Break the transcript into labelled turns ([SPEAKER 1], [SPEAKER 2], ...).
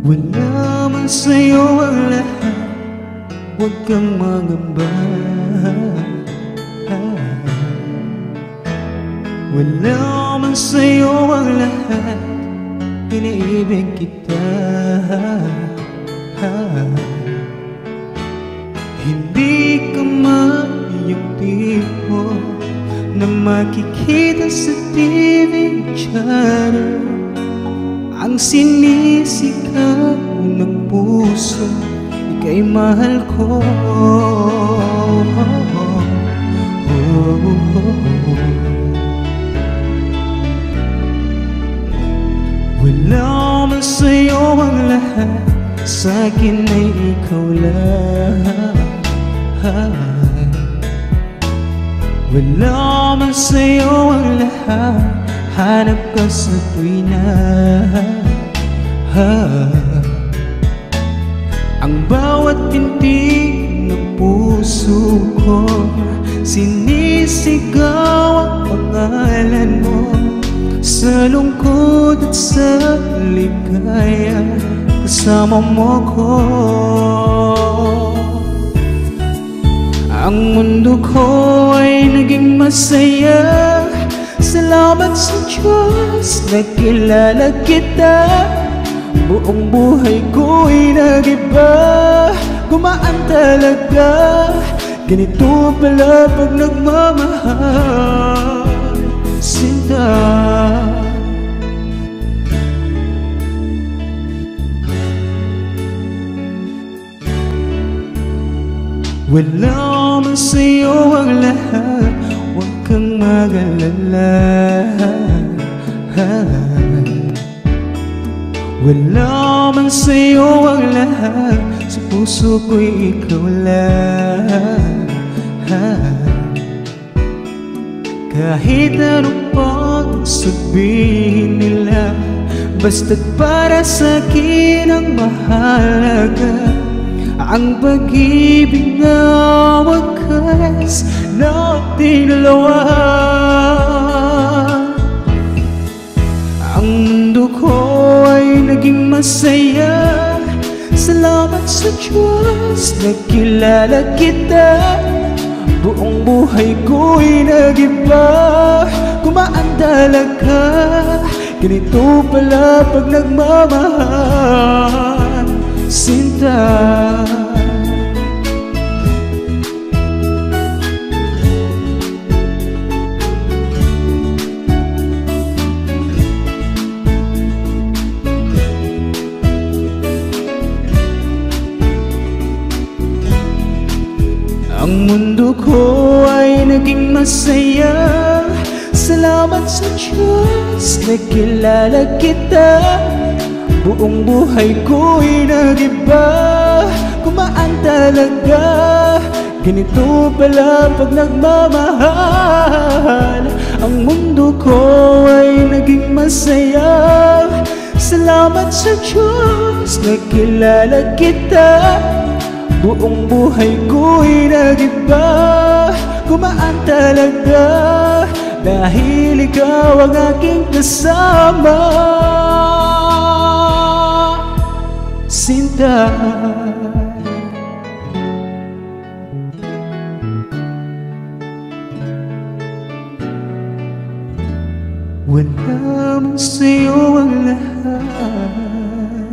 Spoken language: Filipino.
[SPEAKER 1] Wala man sa'yo ang lahat, huwag kang mangamba. Wala man sa'yo ang lahat, iniibig kita. Hindi ka man yung tipo na makikita sa TV channel. Ang sinisigaw ng puso, ika'y mahal ko. Wala man sa'yo ang lahat, sa'kin ay ikaw lang. Wala man sa'yo ang lahat, hanap ka sa tuwina. Ang bawat tintig ng puso ko, sinisigaw ang pangalan mo. Sa lungkot at sa ligaya, kasama mo ko. Ang mundo ko ay naging masaya, salamat sa Diyos, nakilala kita. Buong buhay ko'y nag-iba, gumaan talaga. Ganito pala pag nagmamahal, sinta. Wala man sa'yo ang lahat, huwag kang mag-alala. Wala man sa'yo ang lahat, sa puso ko'y ikaw lang. Kahit anong pang sabihin nila, basta't para sa'kin ang mahalaga. Ang pag-ibig na wakas nating dalawa. Ang mundo ko ay naging masaya, salamat sa Diyos, nakilala kita. Buong buhay ko'y nag-iba, gumaan talaga. Ganito pala pag nagmamahal, sinta. Ang mundo ko ay naging masaya, salamat sa Diyos, nakilala kita. Buong buhay ko'y nag-iba, gumaan talaga. Ganito pala pag nagmamahal. Ang mundo ko ay naging masaya, salamat sa Diyos, nakilala kita. Buong buhay ko'y nag-iba, gumaan talaga. Dahil ikaw ang aking kasama, sinta. Wala man sa'yo ang lahat,